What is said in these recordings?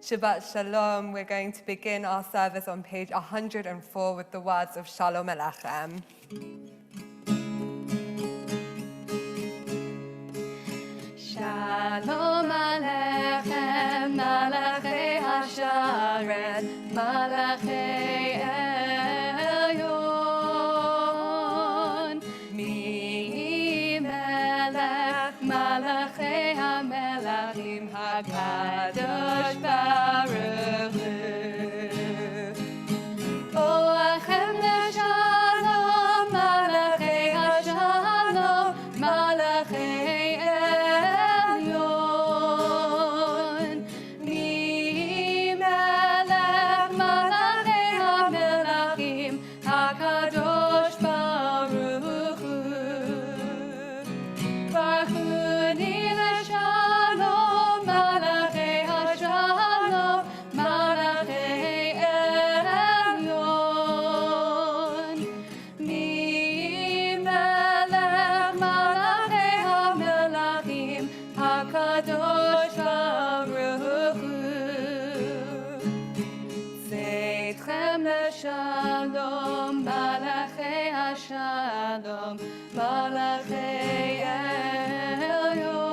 Shabbat Shalom. We're going to begin our service on page 104 with the words of Shalom Alechem. Shalom Alechem, Malachei Hasharet, Malachei Elyon. Mi Melech, Malachei HaMelachim, HaKadosh Baruch Hu. Oachem leShalom, Malachei Hashalom, Malachei Elyon. Mi Melech, Malachei HaMelachim, HaKadosh Baruch Hu. Barchuni leShalom, Malachei Hashalom, Malachei Elyon. Mi Melech, Malachei HaMelachim, HaKadosh Baruch Hu. Tzedchem leShalom, Malachei Hashalom, Malachei Elyon.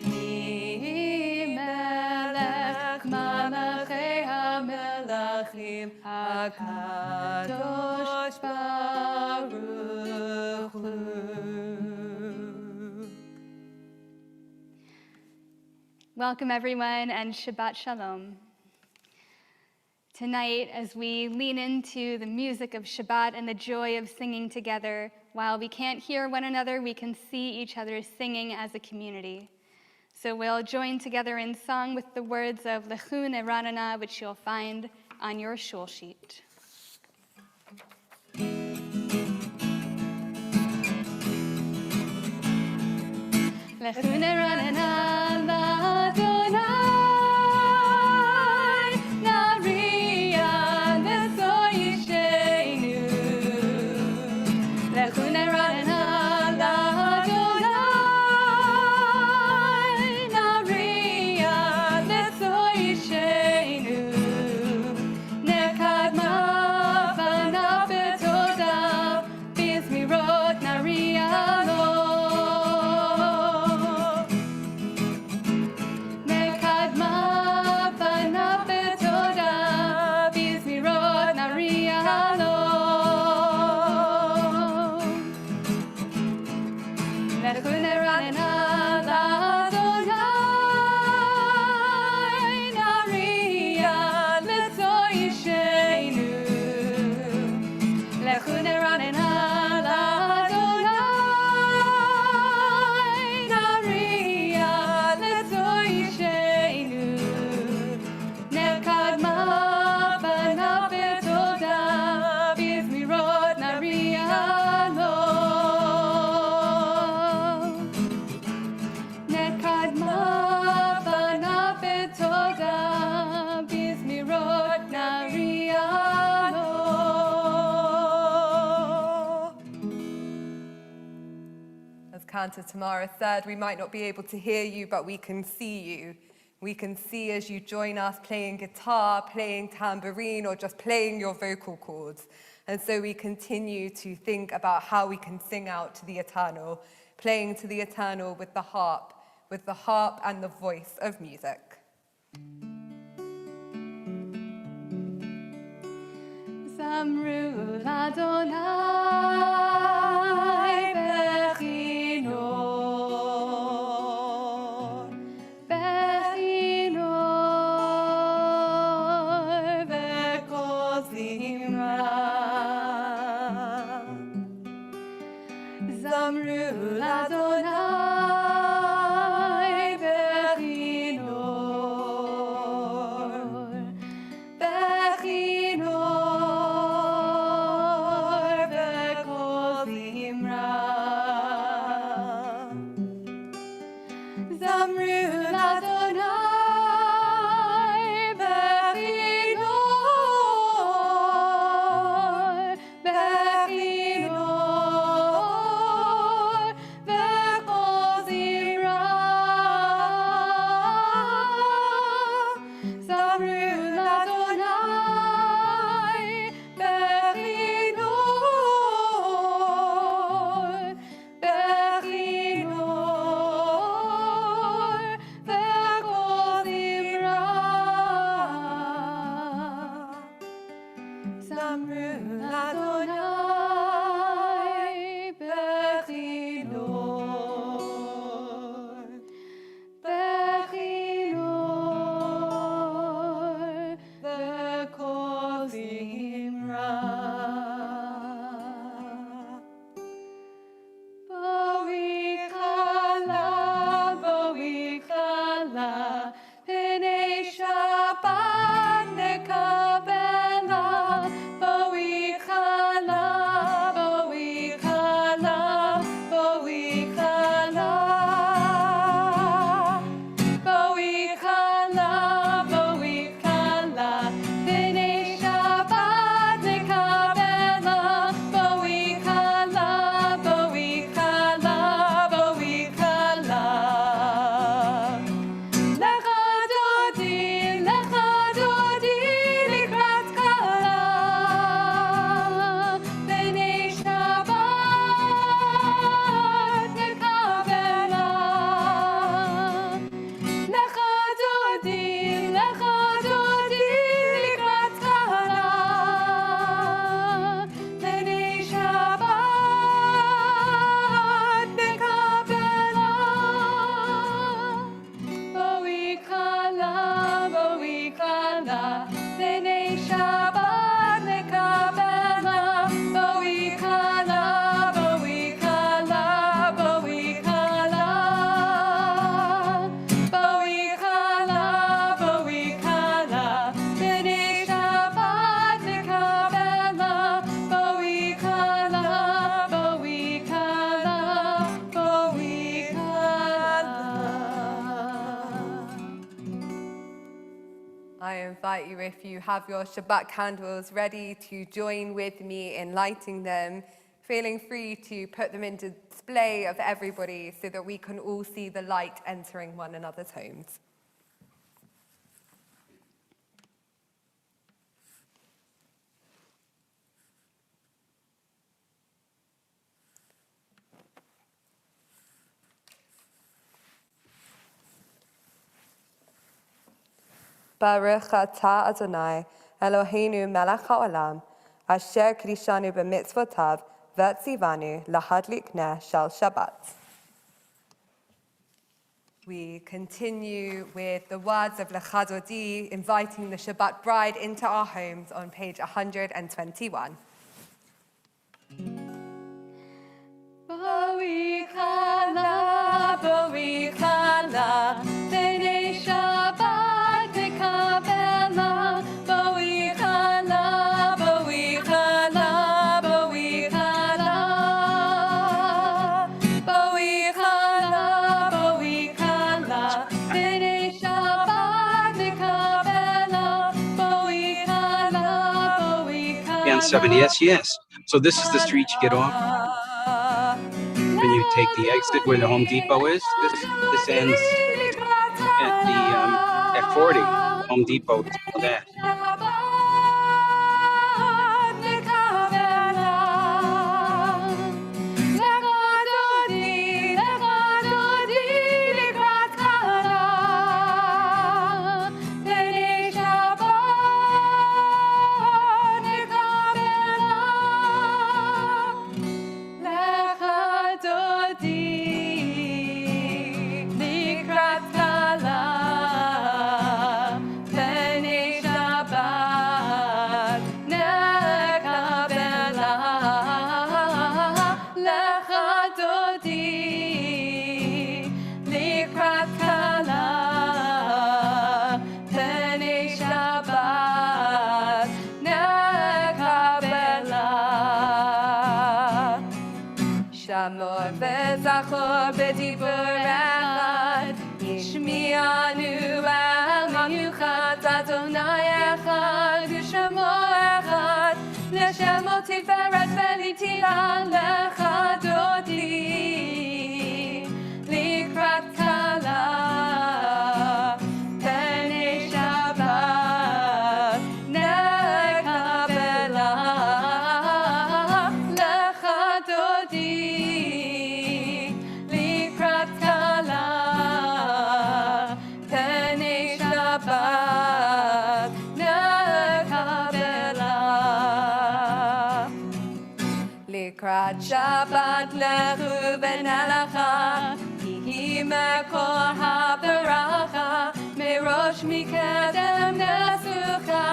Mi Melech, Malachei HaMelachim, HaKadosh Baruch Hu. Welcome everyone and Shabbat Shalom. Tonight, as we lean into the music of Shabbat and the joy of singing together, while we can't hear one another, we can see each other singing as a community. So we'll join together in song with the words of Lechun Eranana, which you'll find on your shul sheet. Lechun Eranana l'Adonai, Nariya l'Soyishenu. Lechun Eranana l'Adonai, Nariya l'Soyishenu. Nekadma v'na b'toda, b'zmirot nariya lo. Cantor Tamara said, we might not be able to hear you, but we can see you. We can see as you join us playing guitar, playing tambourine, or just playing your vocal cords. And so we continue to think about how we can sing out to the eternal, playing to the eternal with the harp and the voice of music. Zamru l'Adonai bechinor, bechinor v'kol zimra. Zamru l'Adonai bechinor, bechinor v'kol zimra. Zamru l'Adonai bechinor, bechinor v'kol zimra. I invite you, if you have your Shabbat candles ready, to join with me in lighting them, feeling free to put them in display of everybody so that we can all see the light entering one another's homes. Baruch atah Adonai, Eloheinu melech haolam, asher krishanu b'mitzvotav, v'tzivanu lahadlik neh shel Shabbat. We continue with the words of Lecha Dodi, inviting the Shabbat bride into our homes on page 121. Barikala, barikala, b'nei Shabbat tekabela. Barikala, barikala, barikala. Barikala, barikala, b'nei Shabbat tekabela. Barikala, barikala. And 7, yes. So this is the street you get off when you take the exit where the Home Depot is. This ends at the at 40 Home Depot. That. Shamor v'zachor b'dibur echad, Yishmi'anu el miyuchad, Adonai echad, Yishmo echad, L'shemo tiferet v'litila lecha dodi, likrat kala, p'nei Shabbat, nekabela, lecha dodi. Likrat Shabbat lechu v'nelecha, Yihi mekor ha'beracha, Merosh mikedem nesucha,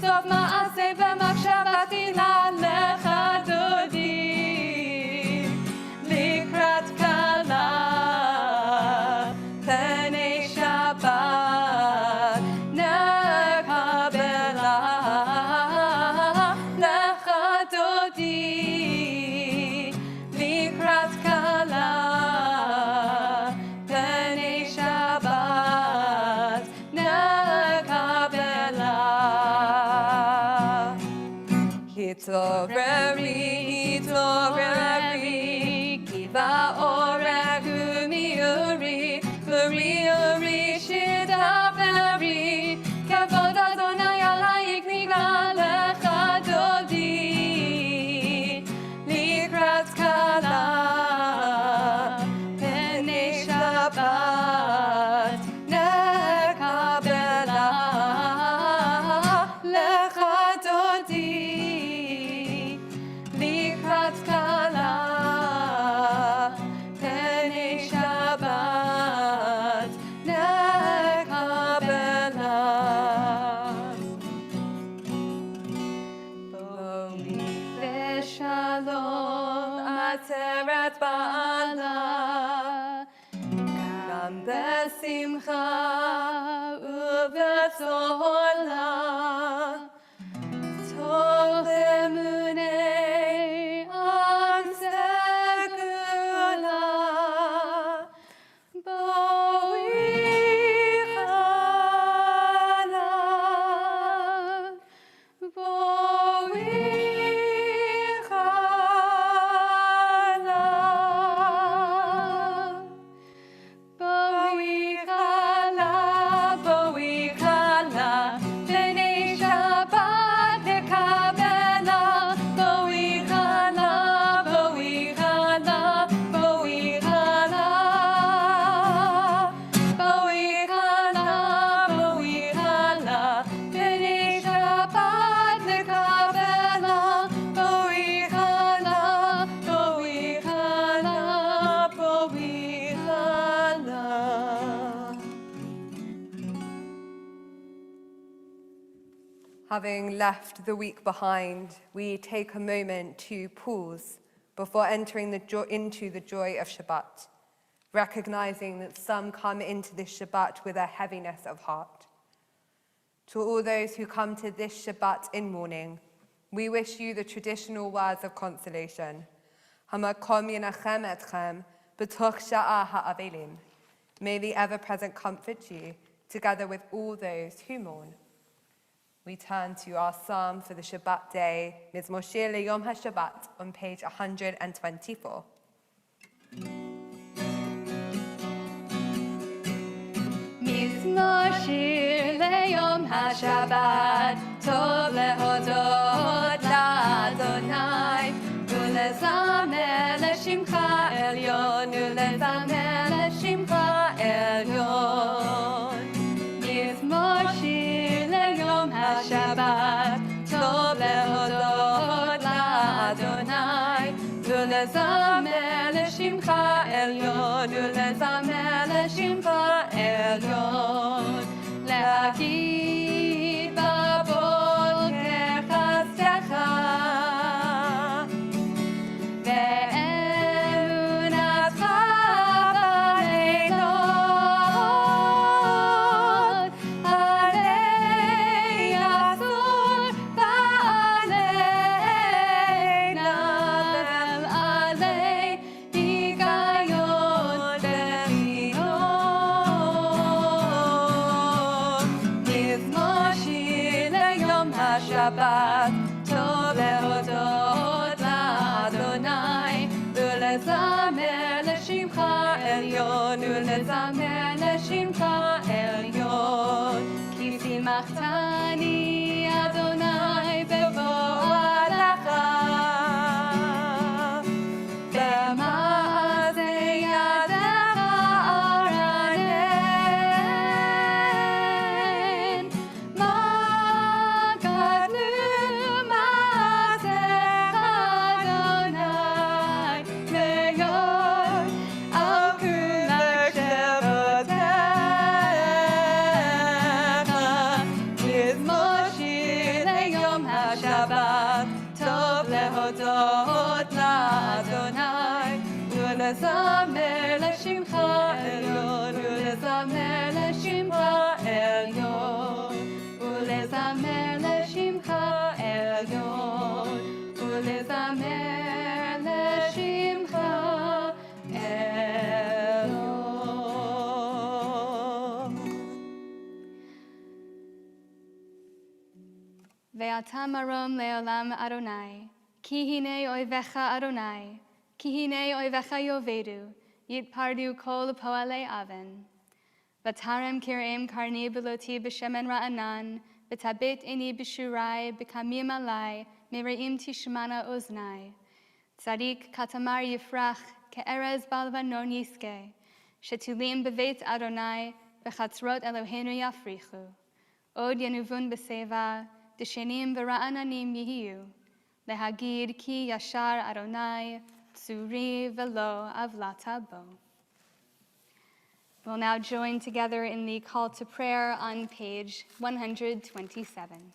Sof ma'aseh b'machshavat ila lecha dodi, Likrat kala, p'nei Shabbat, nekabela, lecha dodi. Hitloreri, kiva orehu miuri, uri shidaveri, kavod Adonai alayik nigla lecha dodi, likrat kala, p'nei Shabbat, nekabela, lecha dodi. Likrat kala, p'nei Shabbat, nekabela. Boi v'shalom ateret ba'ala, gam b'simcha u'b'tzola, tov emunei am segula, boi chala. Having left the week behind, we take a moment to pause before entering into the joy of Shabbat, recognizing that some come into this Shabbat with a heaviness of heart. To all those who come to this Shabbat in mourning, we wish you the traditional words of consolation. Hamakom yenachem etchem b'toch sha'ah ha'avelim. May the ever-present comfort you, together with all those who mourn. We turn to our psalm for the Shabbat day, Mizmor Shir Leyom HaShabbat, on page 124. מזמור שיר ליום השבת, טוב להודות לאדוני, ולזמר לשמך עליון, ולזמר לשמך עליון. מזמור שיר ליום השבת, טוב להודות לאדוני, ולזמר לשמך עליון, ולזמר לשמך עליון. להגיד בבוקר חסדך, ואמונתך בלילות, עלי אסור ועלי נבל, עלי היגיון בחינות. מזמור שיר ליום השבת, טוב להודות לאדוני, ולזמר לשמך עליון, ולזמר לשמך עליון. כי שימחתני אדוני בבואך, במעשה ידך ארנן. מה גדלו מעשיך אדוני, מאוד על כל מחשבותיך. מזמור שיר ליום השבת, טוב להודות לאדוני, ולזמר לשמך עליון, ולזמר לשמך עליון, ולזמר לשמך עליון, ולזמר לשמך עליון. ואתה מרום לעולם אדוני, כי הנה אויביך אדוני, כי הנה אויביך יאבדו, יתפרדו כל פועלי אבן. ותרם כרעם קרני בלותי בשמן רענן, ותביט עיני בשורי, בקמים עלי, מרעים תשמענה אוזני. צדיק כתמר יפרח, כארז בלבנון יזכה, שתולים בבית אדוני, בחצרות אלוהינו יפריחו. עוד ינובון בשיבה, דשנים ורעננים יהיו, להגיד כי ישר אדוני, צורי ולא עוולתה בו. We'll now join together in the call to prayer on page 127.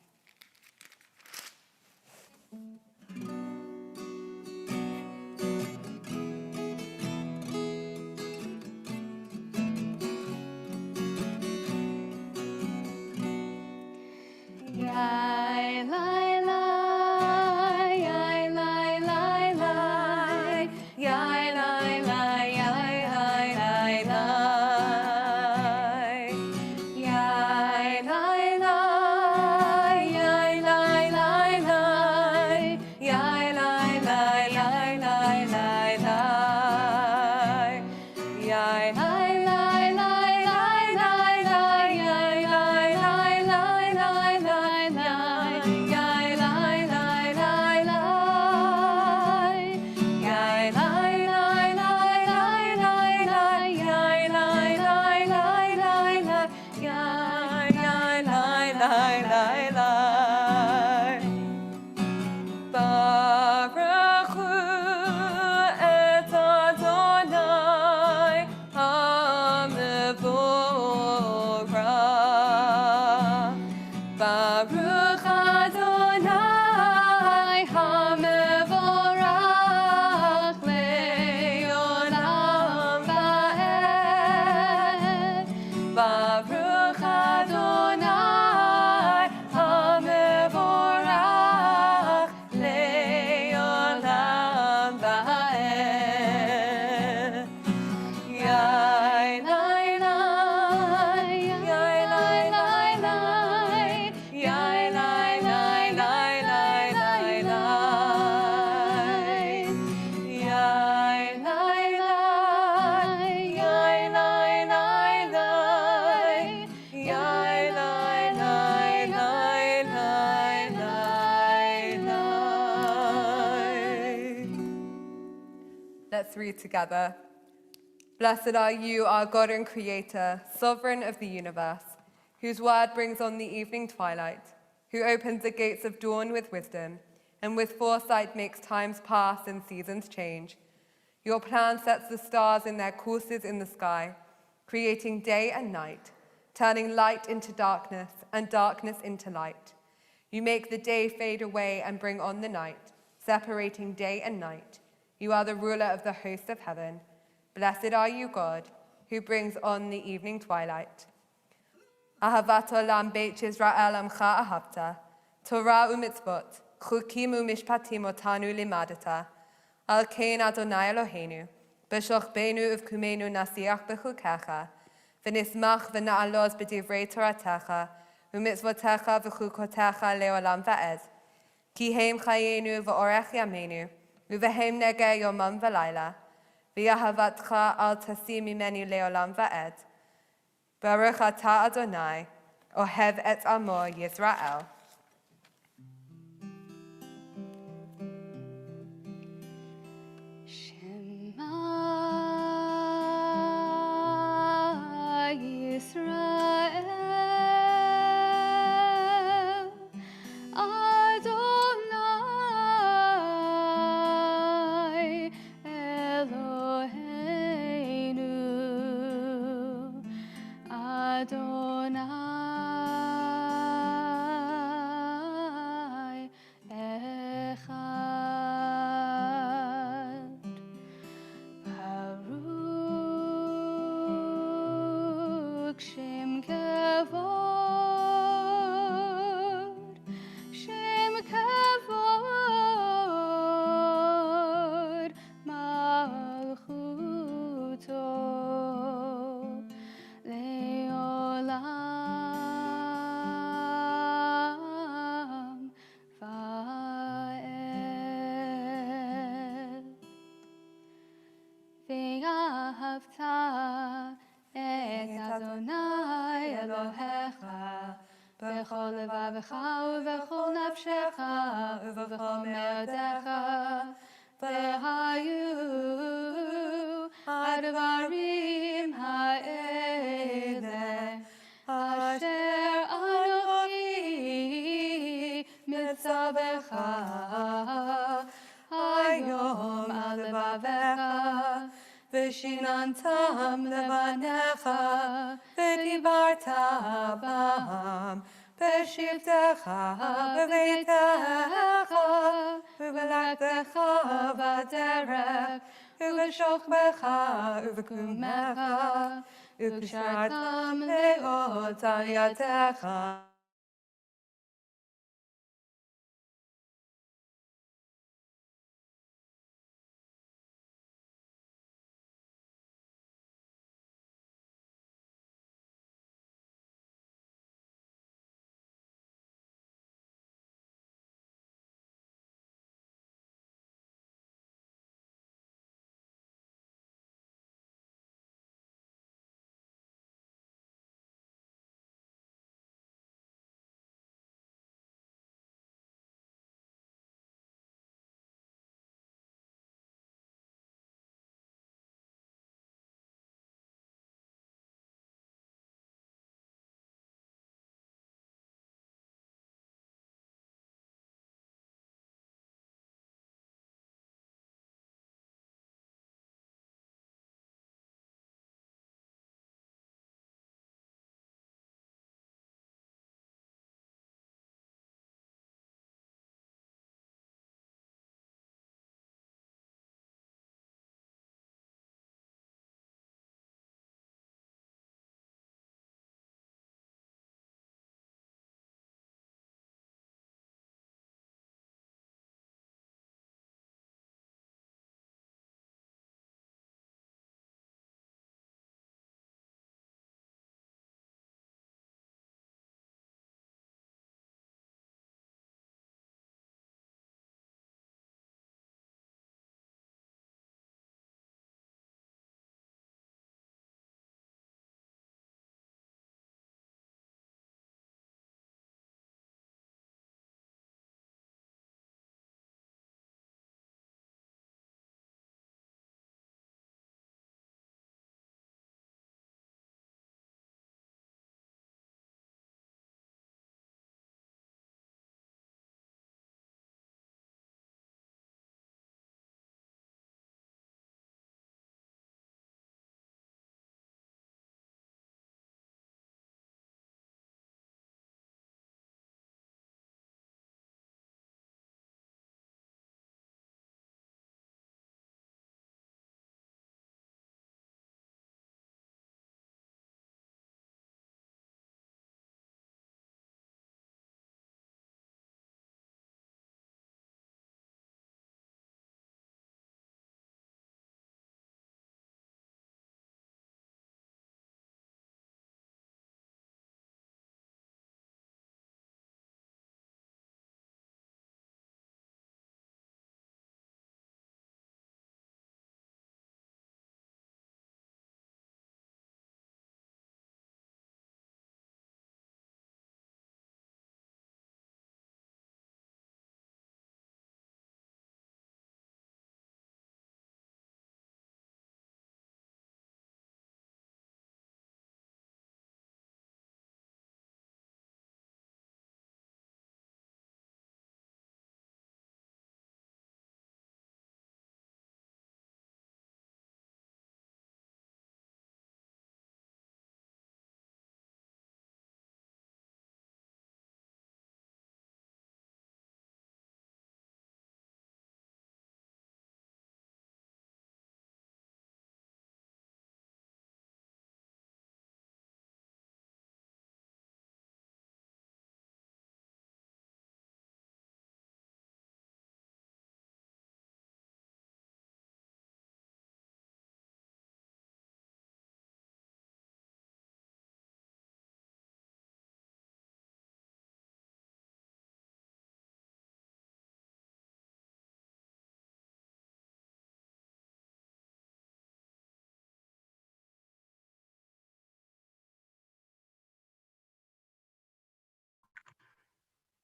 Yai, lai, lai, yai, lai, lai, lai, yai, lai, lai, yai, lai, lai, lai. Yai, lai, lai, yai, lai, lai, lai, yai, lai, lai, yai, lai, lai, lai. Yai, lai, lai, lai, lai, lai, lai, yai, lai, lai, lai, lai, lai, lai. Yai, lai, lai, lai, lai. Yai, lai, lai, lai, lai, lai, lai, yai, lai, lai, lai, lai, lai. Yai, yai, lai, lai, lai, lai. Baruch hu et Adonai HaMevorach. Baruch through together. Blessed are you, our God and Creator, sovereign of the universe, whose word brings on the evening twilight, who opens the gates of dawn with wisdom, and with foresight makes times pass and seasons change. Your plan sets the stars in their courses in the sky, creating day and night, turning light into darkness and darkness into light. You make the day fade away and bring on the night, separating day and night. You are the ruler of the host of heaven. Blessed are you, God, who brings on the evening twilight. Ahavat olam beit Yisrael amcha ahavta, Torah u'mitzvot, chukim u'mishpatim otanu limadata. Al kein Adonai Eloheinu, b'shoch beinu uvkumenu nasiach b'chukecha, v'nismach v'na'aloz b'divrei toratecha, u'mitzvotecha v'chukotecha leolam va'ed. Ki heim chayenu v'orech yamenu, u'v'heim nege yomam v'layla, v'yahavatcha al tasim imenu leolam va'ed. Baruch atah Adonai, ohev et amo Yisrael. Shema Yisrael, Adonai Eloheinu, Adonai Echad. Baruch Shem Kavod, Shem Kavod, Malchuto Leolam Va'ed. Ve'ahavta et Adonai Elohecha b'chol levavecha u'v'chol nafshecha u'v'chol me'odecha v'hayu advarim ha'ele asher anochi mitzavecha hayom al levavecha v'shinantam levanecha v'dibarta bam b'shivtecha b'veitecha v'velaktecha b'derech v'v'shokbecha v'v'kumecha v'kshartam leot al yadecha.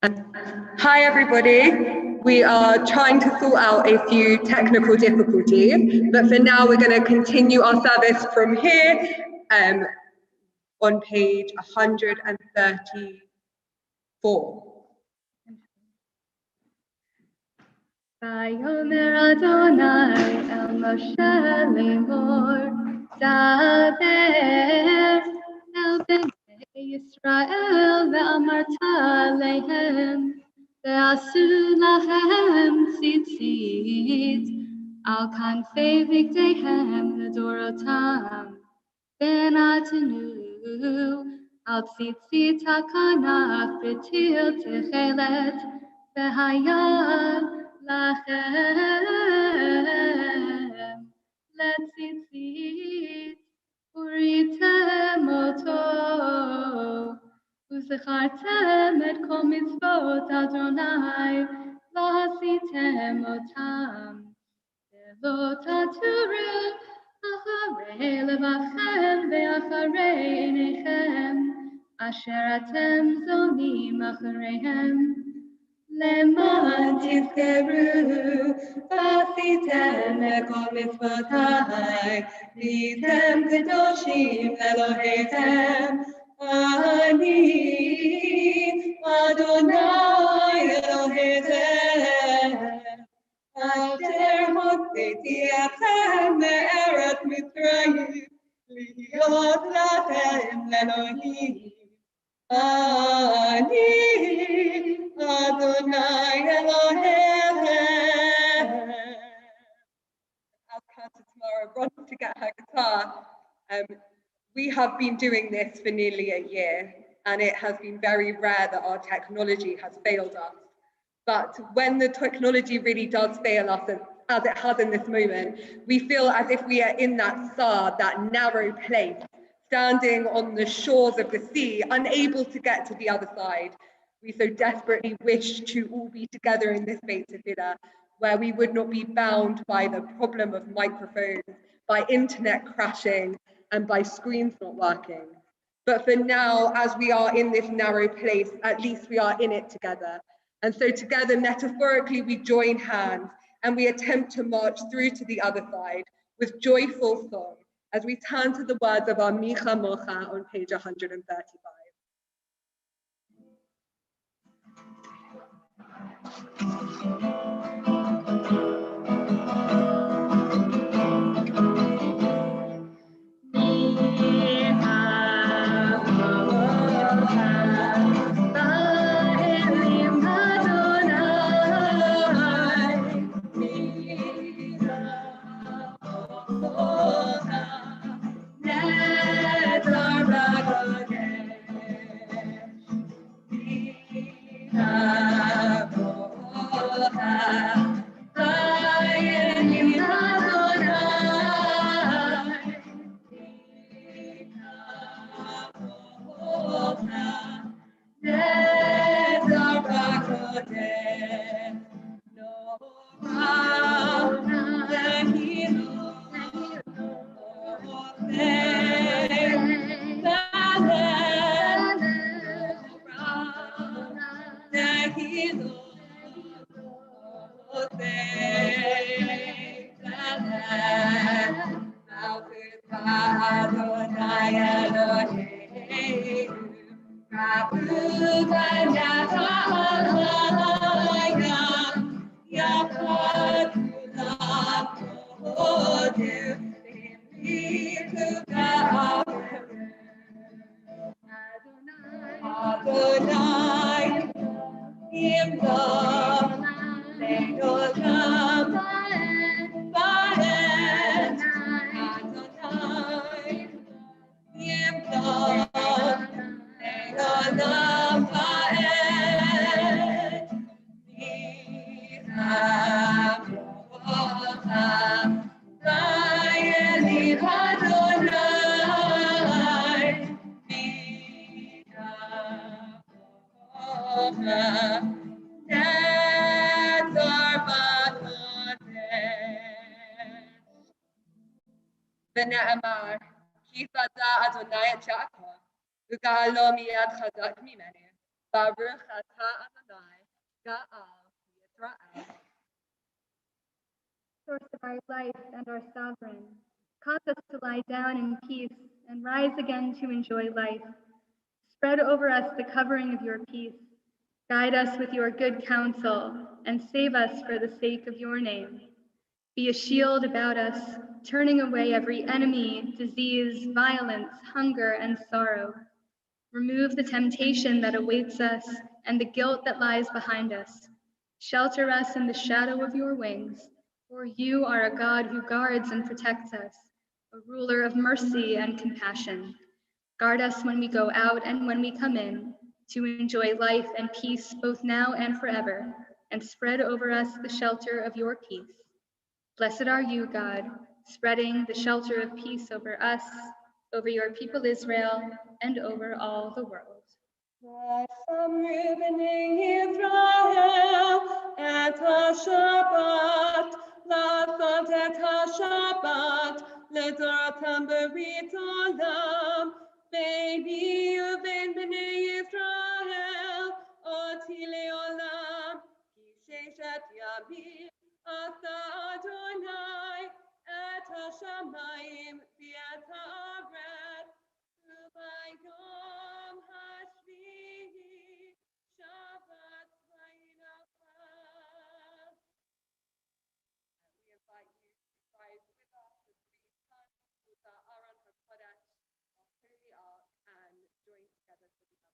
Hi everybody, we are trying to sort out a few technical difficulties, but for now we're going to continue our service from here on page 134. Vayomer Adonai el Moshe lemor, Daber el bnei Yisrael ve'amarta lehem, ve'asu lahem tzitzit, al kanfei bigdeihem ledorotam, ve'natenu al tzitzit hakanaf b'til techelet, ve'haya lachem letzitzit uritem oto וזכרתם את כל מצוות אדוני ועשיתם אותם ולא תטורו אחרי לבבכם ואחרי עיניכם אשר אתם זונים אחריהם למען תזכרו ועשיתם את כל מצוותיי והייתם קדושים לאלוהיכם אני אדוני אלוהיכם אשר הוצאתי אתכם מארץ מצרים להיות לכם לאלוהים אני אדוני אלוהיכם. As Cantor Tamara runs to get her guitar, we have been doing this for nearly a year, and it has been very rare that our technology has failed us. But when the technology really does fail us, as it has in this moment, we feel as if we are in that tsar, that narrow place, standing on the shores of the sea, unable to get to the other side. We so desperately wish to all be together in this Beit Tefillah, where we would not be bound by the problem of microphones, by internet crashing, and by screens not working. But for now, as we are in this narrow place, at least we are in it together. And so together, metaphorically, we join hands and we attempt to march through to the other side with joyful song as we turn to the words of our Micha Mocha on page 135. ונאמר, כי פדה אדוני את יעקב, וגאלו מיד חזק ממני, Baruch atah Adonai, Ga'al Yisrael. Source of our life and our sovereign, cause us to lie down in peace and rise again to enjoy life. Spread over us the covering of your peace. Guide us with your good counsel and save us for the sake of your name. Be a shield about us, turning away every enemy, disease, violence, hunger, and sorrow. Remove the temptation that awaits us and the guilt that lies behind us. Shelter us in the shadow of your wings, for you are a God who guards and protects us, a ruler of mercy and compassion. Guard us when we go out and when we come in, to enjoy life and peace both now and forever, and spread over us the shelter of your peace. Blessed are you, God, spreading the shelter of peace over us, over your people Israel, and over all the world. Shabbat, לעשות את השבת, לדורתם ברית עולם, ביני ובין בני ישראל, אותי לעולם, כי ששת ימים עשה אדוני את השמיים ואת הארץ, וביום השביעי שבת וינפל. We invite you to rise with us as we turn towards our Aron HaKodesh, our holy ark, and join together for the other.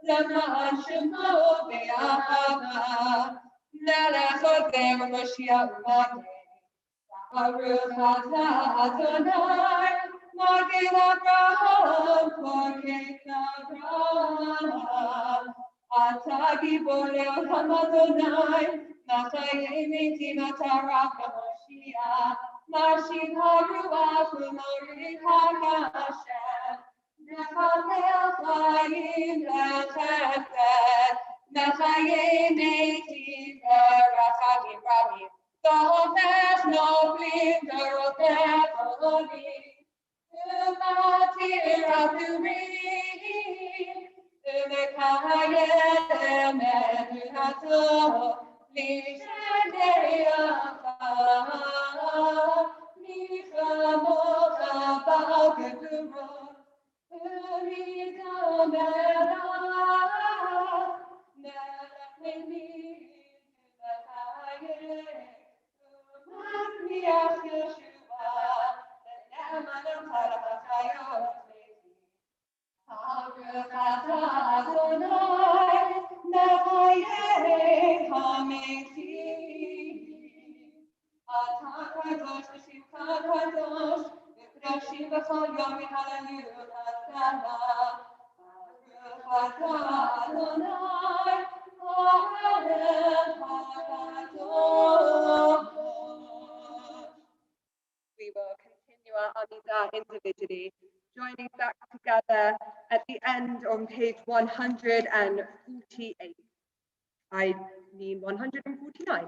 למען שמו באהבה, נלך עוזר מושיע ומגן. Baruch atah Adonai, Magin Avraham, Magin Avraham. Atah gibor le'olam Adonai, Machayim etim atarach HaMoshiach, Mashiach haruach u'morich ha'kashem, Mechalel chayim lechesed, Nachaye Neti Ratali Rami, Domesh no blinder of Bethany, Umatir Aturi, Umekaye Menuhato, Lishanea, Nishamota Bagaduro, We will continue our Amidah individually, joining back together at the end on page 148. I mean 149.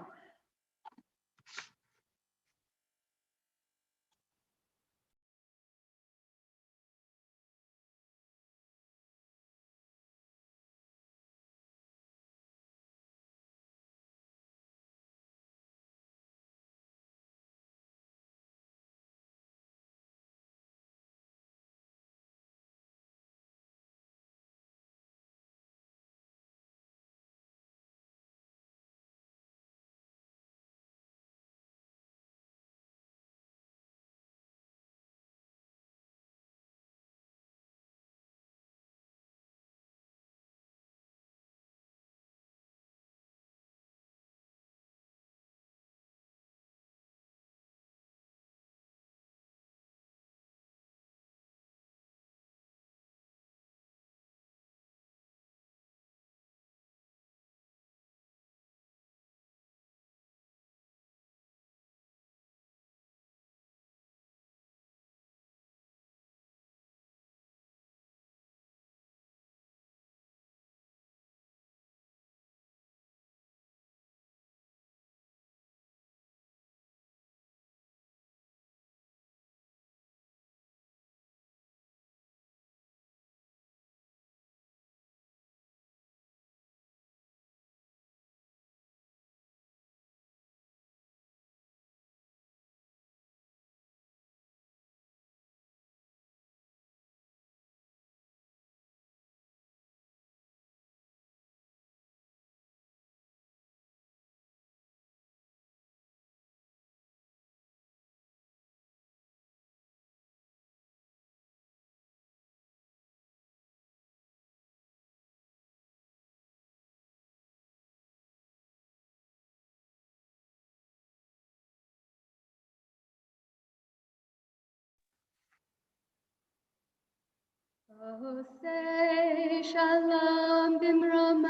Say shalom bimromav,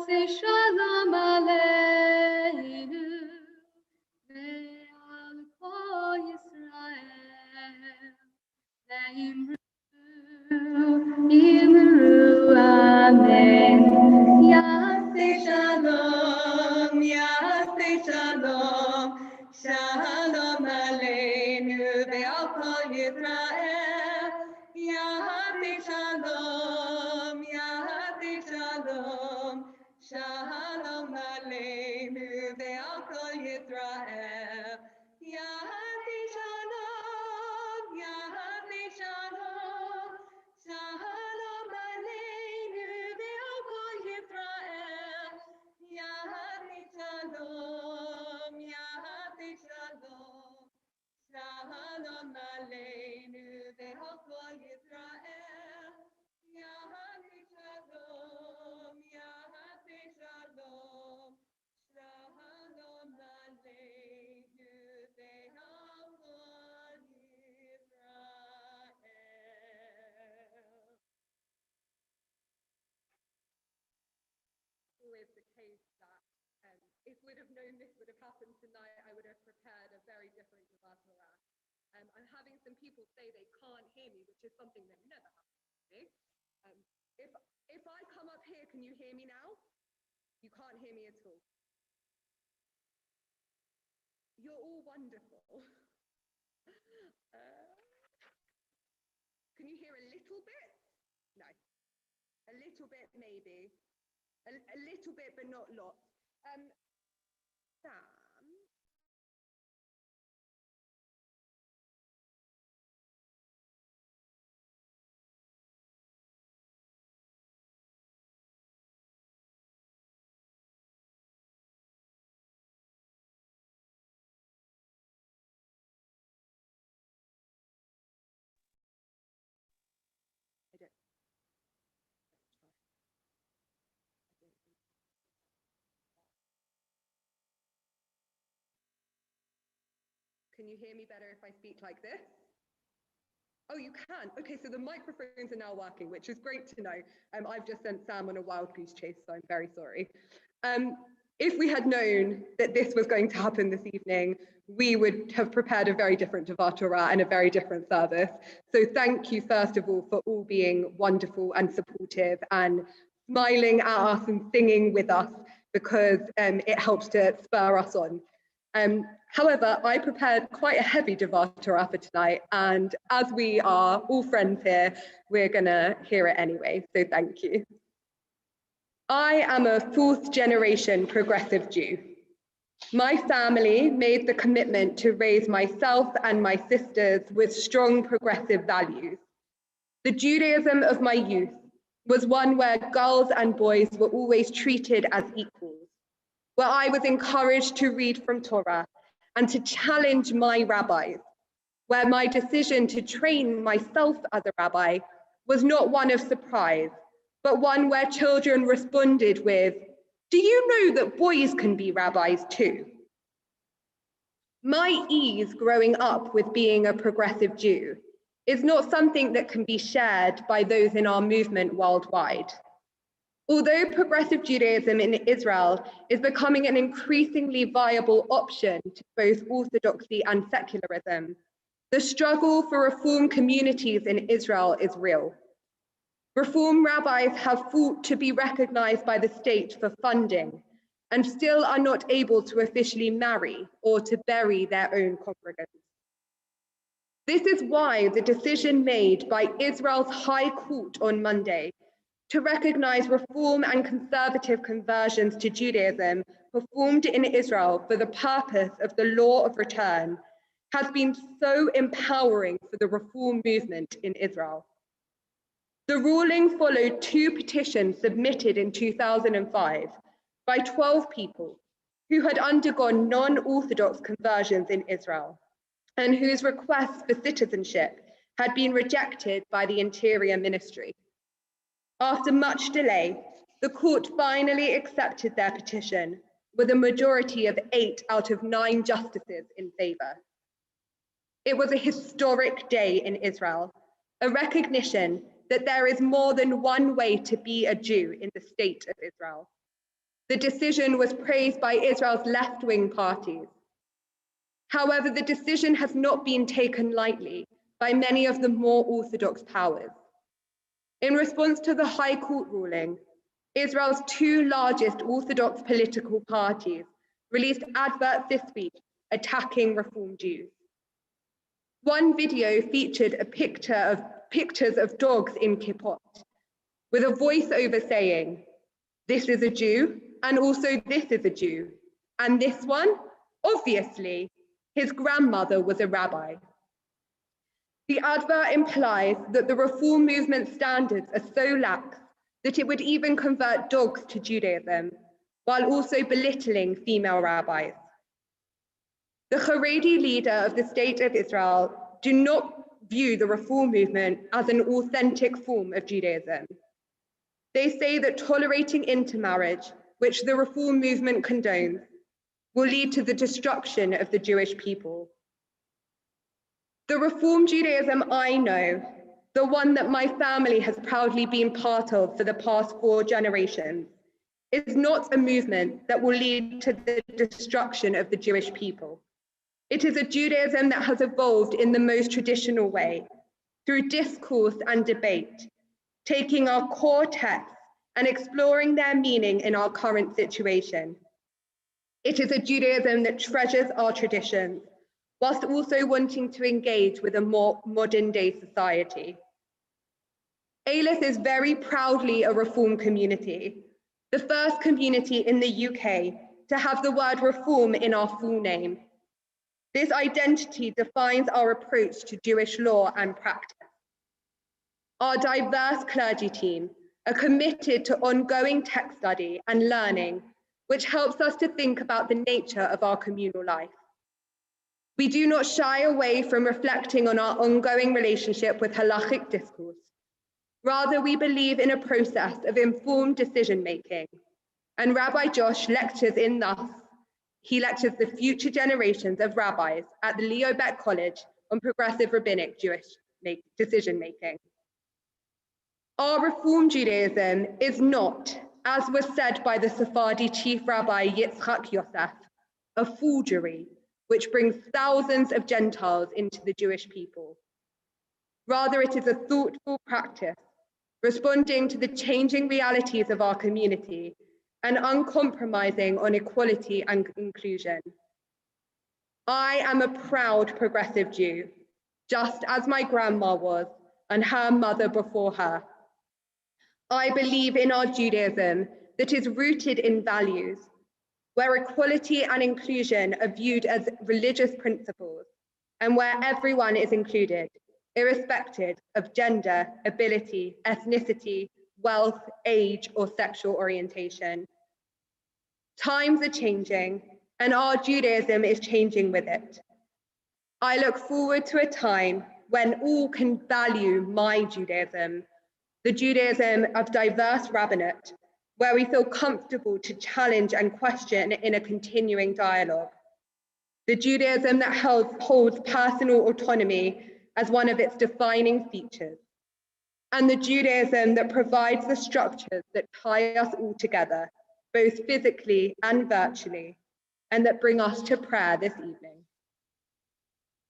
say shalom aleinu, ve'al kol Yisrael, Imru amen. Yaseh shalom, yaseh shalom, shalom aleinu ve'al kol Yisrael. Yaseh shalom, yaseh shalom, shalom aleinu ve'al kol Yisrael. Yaseh shalom, yaseh shalom, shalom aleinu ve'al kol Yisrael. Yaseh shalom, yaseh shalom, shalom aleinu ve'al kol Yisrael. Yaseh shalom, yaseh shalom, shalom aleinu ve'al kol Yisrael. Always the case that if we'd have known this would have happened tonight, I would have prepared a very different Shabbat. I'm having some people say they can't hear me, which is something that never happens to me. If I come up here, can you hear me now? You can't hear me at all. You're all wonderful. Can you hear a little bit? No. A little bit, maybe. A little bit, but not lots. Sam? Can you hear me better if I speak like this? Oh, you can? Okay, so the microphones are now working, which is great to know. I've just sent Sam on a wild goose chase, so I'm very sorry. If we had known that this was going to happen this evening, we would have prepared a very different Devar Torah and a very different service. So thank you, first of all, for all being wonderful and supportive and smiling at us and singing with us, because it helps to spur us on. However, I prepared quite a heavy Devar Torah for tonight, and as we are all friends here, we're gonna hear it anyway, so thank you. I am a fourth generation progressive Jew. My family made the commitment to raise myself and my sisters with strong progressive values. The Judaism of my youth was one where girls and boys were always treated as equals, where I was encouraged to read from Torah and to challenge my rabbis, where my decision to train myself as a rabbi was not one of surprise, but one where children responded with, "Do you know that boys can be rabbis too?" My ease growing up with being a progressive Jew is not something that can be shared by those in our movement worldwide. Although progressive Judaism in Israel is becoming an increasingly viable option to both orthodoxy and secularism, the struggle for Reform communities in Israel is real. Reform rabbis have fought to be recognized by the state for funding and still are not able to officially marry or to bury their own congregants. This is why the decision made by Israel's High Court on Monday to recognize Reform and conservative conversions to Judaism performed in Israel for the purpose of the law of return has been so empowering for the Reform movement in Israel. The ruling followed two petitions submitted in 2005 by 12 people who had undergone non-Orthodox conversions in Israel and whose requests for citizenship had been rejected by the Interior Ministry. After much delay, the court finally accepted their petition with a majority of 8 out of 9 justices in favor. It was a historic day in Israel, a recognition that there is more than one way to be a Jew in the state of Israel. The decision was praised by Israel's left-wing parties. However, the decision has not been taken lightly by many of the more orthodox powers. In response to the High Court ruling, Israel's 2 largest Orthodox political parties released adverts this week attacking Reform Jews. One video featured pictures of dogs in kippot, with a voiceover saying, "This is a Jew, and also this is a Jew, and this one, obviously, his grandmother was a rabbi." The advert implies that the Reform movement standards are so lax that it would even convert dogs to Judaism, while also belittling female rabbis. The Haredi leader of the State of Israel do not view the Reform movement as an authentic form of Judaism. They say that tolerating intermarriage, which the Reform movement condones, will lead to the destruction of the Jewish people. The Reform Judaism I know, the one that my family has proudly been part of for the past 4 generations, is not a movement that will lead to the destruction of the Jewish people. It is a Judaism that has evolved in the most traditional way, through discourse and debate, taking our core texts and exploring their meaning in our current situation. It is a Judaism that treasures our traditions, whilst also wanting to engage with a more modern day society. Aleph is very proudly a Reform community, the first community in the UK to have the word Reform in our full name. This identity defines our approach to Jewish law and practice. Our diverse clergy team are committed to ongoing text study and learning, which helps us to think about the nature of our communal life. We do not shy away from reflecting on our ongoing relationship with halachic discourse. Rather, we believe in a process of informed decision-making, and Rabbi Josh lectures in thus. He lectures the future generations of rabbis at the Leo Beck College on progressive rabbinic Jewish decision-making. Our Reform Judaism is not, as was said by the Sephardi Chief Rabbi Yitzchak Yosef, a forgery which brings thousands of Gentiles into the Jewish people. Rather, it is a thoughtful practice, responding to the changing realities of our community and uncompromising on equality and inclusion. I am a proud progressive Jew, just as my grandma was and her mother before her. I believe in our Judaism that is rooted in values, where equality and inclusion are viewed as religious principles, and where everyone is included, irrespective of gender, ability, ethnicity, wealth, age, or sexual orientation. Times are changing, and our Judaism is changing with it. I look forward to a time when all can value my Judaism, the Judaism of diverse rabbinate, where we feel comfortable to challenge and question in a continuing dialogue. The Judaism that holds personal autonomy as one of its defining features, and the Judaism that provides the structures that tie us all together, both physically and virtually, and that bring us to prayer this evening.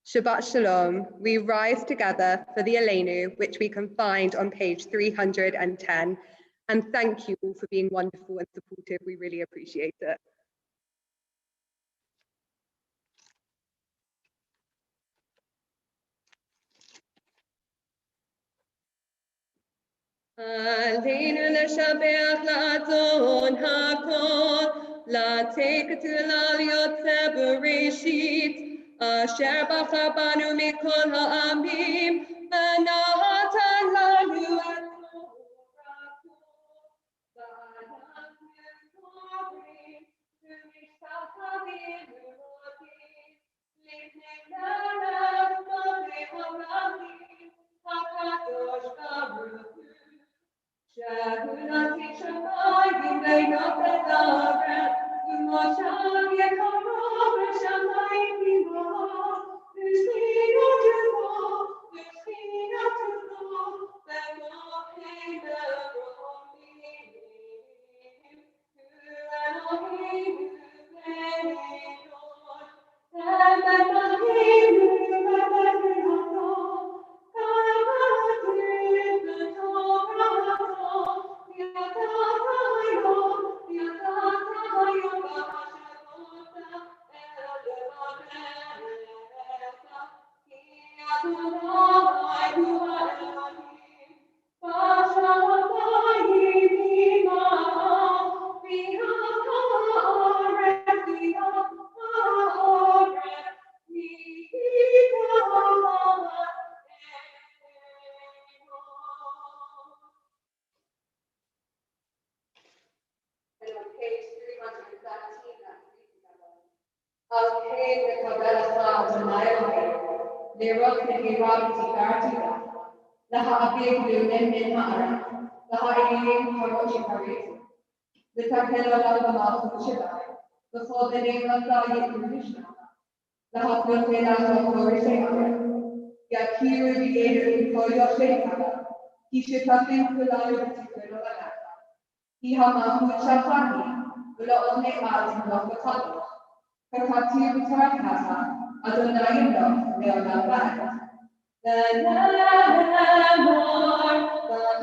Shabbat Shalom, we rise together for the Aleinu, which we can find on page 310, and thank you all for being wonderful and supportive. We really appreciate it. Aleinu l'shabeach la'adon hakol, la'tek t'la liyotzeh bereshit, asher bacha banu mikol ha'amim, v'natan lanu et torato, v'alam yisrorim, v'mishtachavim v'rodim, lifnei l'arav b'nei ha'ramim, ha'kadosh baruch hu. Shagunati shamayim ve'yoteh la'aret, u'moshav yekarov v'shamayim v'imah, v'shchina tuvo, ve'mochei ve'romim, Eloheinu ve'elon, Eloheinu ve'elon,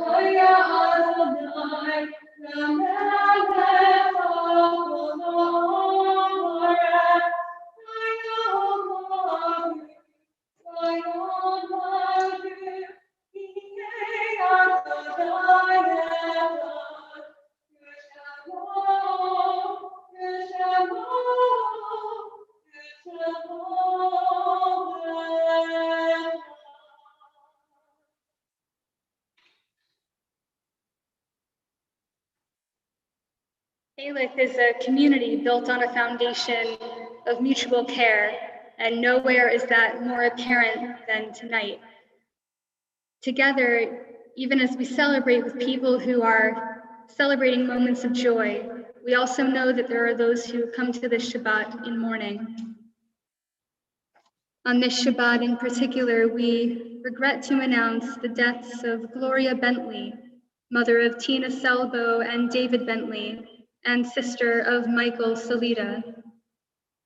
The Aleph is a community built on a foundation of mutual care, and nowhere is that more apparent than tonight. Together, even as we celebrate with people who are celebrating moments of joy, we also know that there are those who come to this Shabbat in mourning. On this Shabbat in particular, we regret to announce the deaths of Gloria Bentley, mother of Tina Selbo and David Bentley, and sister of Michael Salida,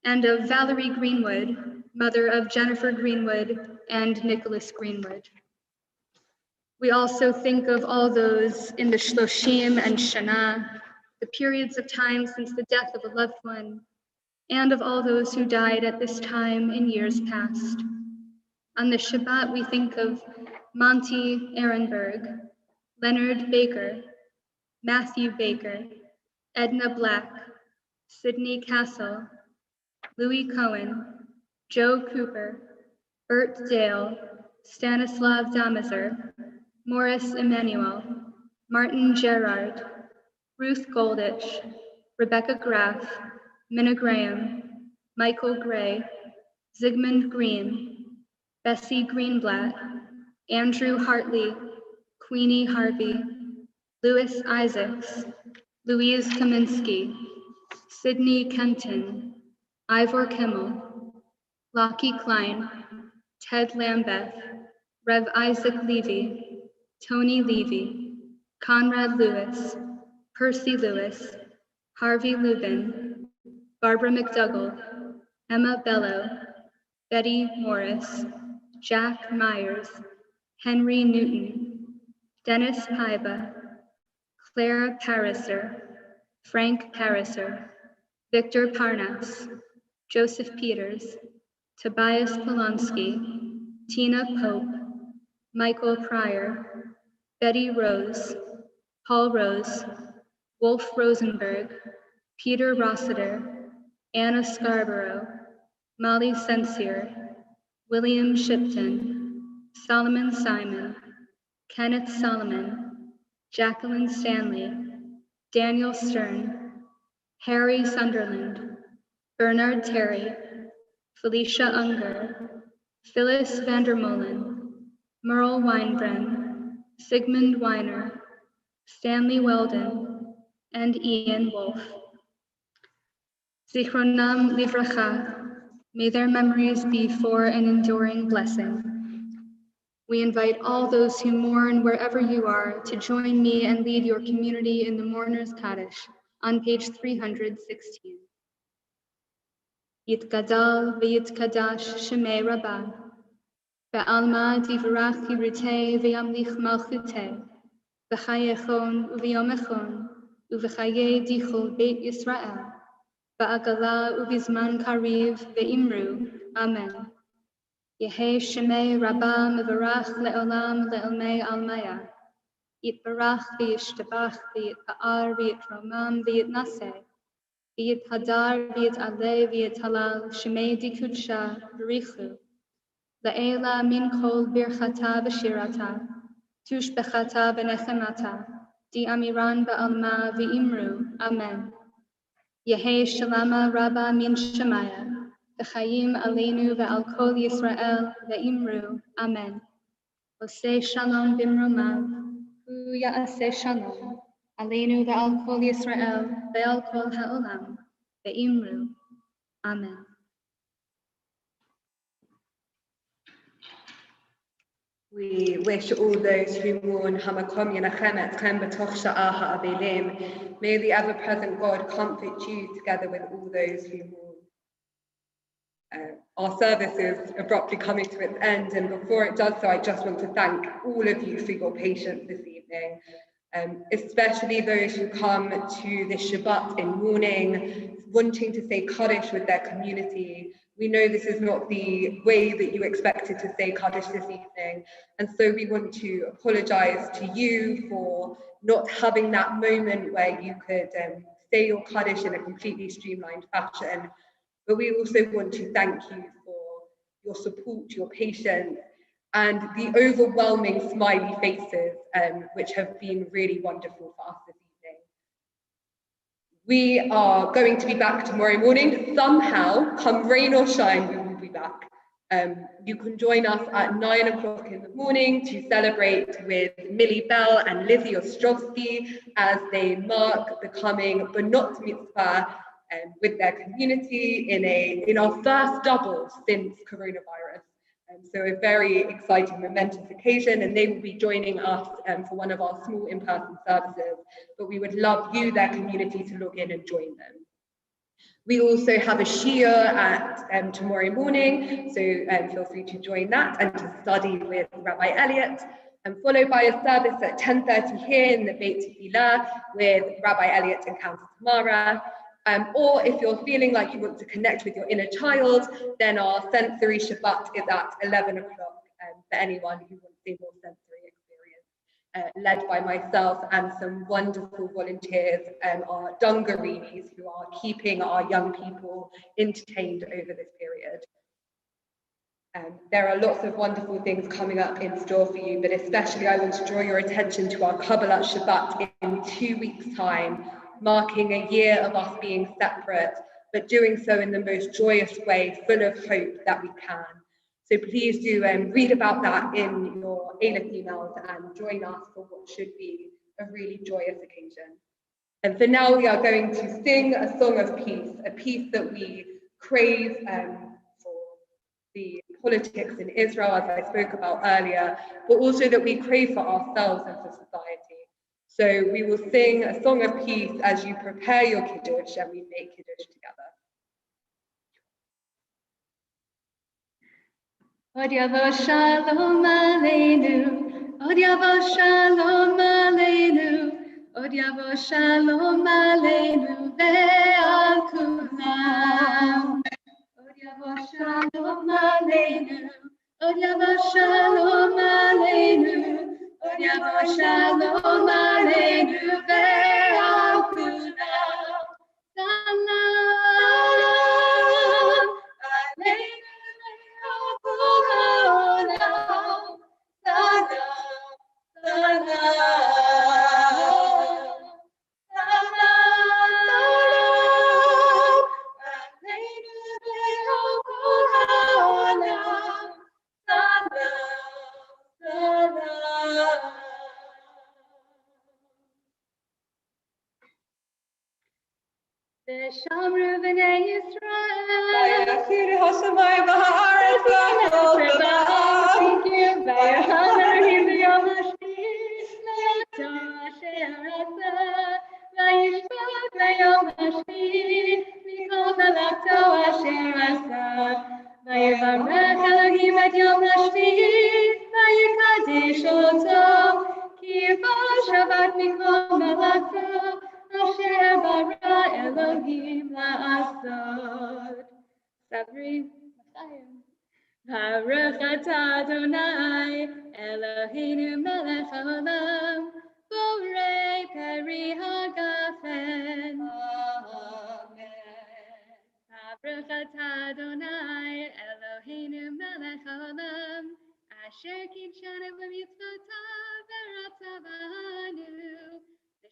and of Valerie Greenwood, mother of Jennifer Greenwood and Nicholas Greenwood. We also think of all those in the Shloshim and Shana, the periods of time since the death of a loved one, and of all those who died at this time in years past. On the Shabbat, we think of Monty Ehrenberg, Leonard Baker, Matthew Baker, Edna Black, Sidney Castle, Louis Cohen, Joe Cooper, Bert Dale, Stanislav Damazer, Morris Emanuel, Martin Gerard, Ruth Golditch, Rebecca Graff, Minna Graham, Michael Gray, Zygmunt Green, Bessie Greenblatt, Andrew Hartley, Queenie Harvey, Louis Isaacs, Louise Kaminsky, Sydney Kenton, Ivor Kimmel, Lockie Klein, Ted Lambeth, Rev Isaac Levy, Tony Levy, Conrad Lewis, Percy Lewis, Harvey Lubin, Barbara McDougall, Emma Bello, Betty Morris, Jack Myers, Henry Newton, Dennis Paiva, Clara Pariser, Frank Pariser, Victor Parnas, Joseph Peters, Tobias Polonsky, Tina Pope, Michael Pryor, Betty Rose, Paul Rose, Wolf Rosenberg, Peter Rossiter, Anna Scarborough, Molly Sensier, William Shipton, Solomon Simon, Kenneth Solomon, Jacqueline Stanley, Daniel Stern, Harry Sunderland, Bernard Terry, Felicia Unger, Phyllis Vandermolen, Merle Weinbren, Sigmund Weiner, Stanley Weldon, and Ian Wolfe. Zichronam Livracha, may their memories be for an enduring blessing. We invite all those who mourn wherever you are to join me and lead your community in the Mourner's Kaddish on page 316. Yitgadal v'yitkadash shemei Rabbah, ve'alma divrach yirutei ve'yamlich malchutei, v'chayechon u'v'yomechon, u'v'chayei dichol Beit Yisrael, v'agala u'vizman kariv ve'imru, Amen. Yehei Shemei Rabbah mevarach le'olam le'elmei almaya. Yitbarach v'yishtabach v'yitpa'ar v'yitromam v'yitnaseh. V'yithadar v'yitaleh v'yithalal Shemei dikudsha v'richu. Le'ela min kol birchata v'shirata. Tushbechata v'nechemata. Di amiran ba'alma v'imru. Amen. Yehei Shalama Rabbah min Shemaya. V'chayim aleinu ve'al kol Yisrael ve'imru. Amen. Oseh shalom bimromav, hu ya'aseh shalom. Aleinu ve'al kol Yisrael ve'al kol ha'olam ve'imru. Amen. We wish all those who mourn Hamakom Yenachem Etchem B'toch Sha'ah Ha'avelim. May the ever-present God comfort you together with all those who mourn. Our service is abruptly coming to its end, and before it does so, I just want to thank all of you for your patience this evening, especially those who come to this Shabbat in mourning, wanting to say Kaddish with their community. We know this is not the way that you expected to say Kaddish this evening, and so we want to apologize to you for not having that moment where you could say your Kaddish in a completely streamlined fashion. But we also want to thank you for your support, your patience, and the overwhelming smiley faces, which have been really wonderful for us this We are going to be back tomorrow morning. Somehow, come rain or shine, we will be back. You can join us at 9 o'clock in the morning to celebrate with Millie Bell and Lizzie Ostrovsky as they mark the coming Benot Mitzvah with their community in our first double since coronavirus. So a very exciting, momentous occasion, and they will be joining us for one of our small in-person services, but we would love you, their community, to log in and join them. We also have a shir at tomorrow morning, so feel free to join that and to study with Rabbi Elliot, and followed by a service at 10:30 here in the Beit Tefillah with Rabbi Elliot and Countess Tamara. Or if you're feeling like you want to connect with your inner child, then our sensory Shabbat is at 11 o'clock for anyone who wants a more sensory experience, led by myself and some wonderful volunteers, our Dungarinis, who are keeping our young people entertained over this period. There are lots of wonderful things coming up in store for you, but especially I want to draw your attention to our Kabbalat Shabbat in 2 weeks' time, marking a year of us being separate, but doing so in the most joyous way, full of hope that we can. So please do read about that in your Erev emails and join us for what should be a really joyous occasion. And for now, we are going to sing a song of peace, a peace that we crave for the politics in Israel, as I spoke about earlier, but also that we crave for ourselves and for society. So we will sing a song of peace as you prepare your Kiddush and we make Kiddush together. Od yavo shalom aleinu, od yavo shalom aleinu, od yavo shalom aleinu ve'al kulam. Od yavo shalom aleinu, od yavo shalom aleinu, od yavo shalom aleinu ve'al kulam. Salam aleinu. Shamru b'nei Yisrael. Vayachir ha'shamayim v'ha'aretz vayachal Elohim b'yom hashvi v'yata asher asa vayishpat b'yom hashvi mikol malakto asher asa vayivarech Elohim et yom hashvi vayikadesh oto ki bo Shabbat mikol malakto asher bara Elohim la'asod. Sabri, Machayim. Baruch atah Adonai, Eloheinu melech haolam, borei peri hagafen. Amen. Baruch atah Adonai, Eloheinu melech haolam, asher kidshanu b'mitzvotav v'ratzah b'anu.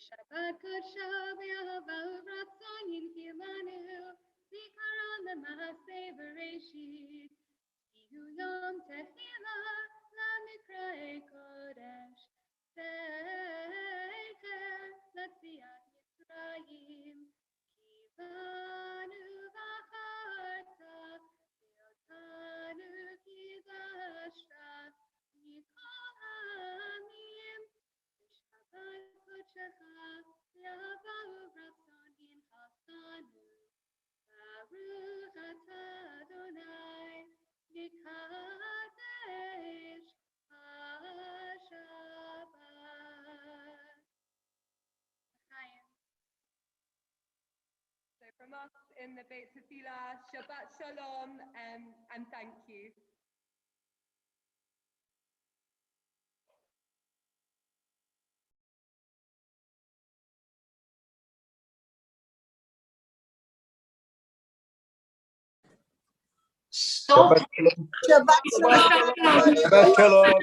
Shabbat kodsho v'yahavah ratzon yinchilanu v'karan l'maaseh b'reishit Ihu yom tefillah l'mikra'ei kodesh zecher l'tziat Mitzrayim kivanu v'acharta v'yotanu kidashta mikol ha'amim Shabbat kodshecha v'yahavah ratzon yinchilanu Baruch atah Adonai Mikadesh HaShabbat. So from us in the Beit Tefillah, Shabbat Shalom, and thank you. Shabbat shalom. Shabbat shalom. Shabbat shalom.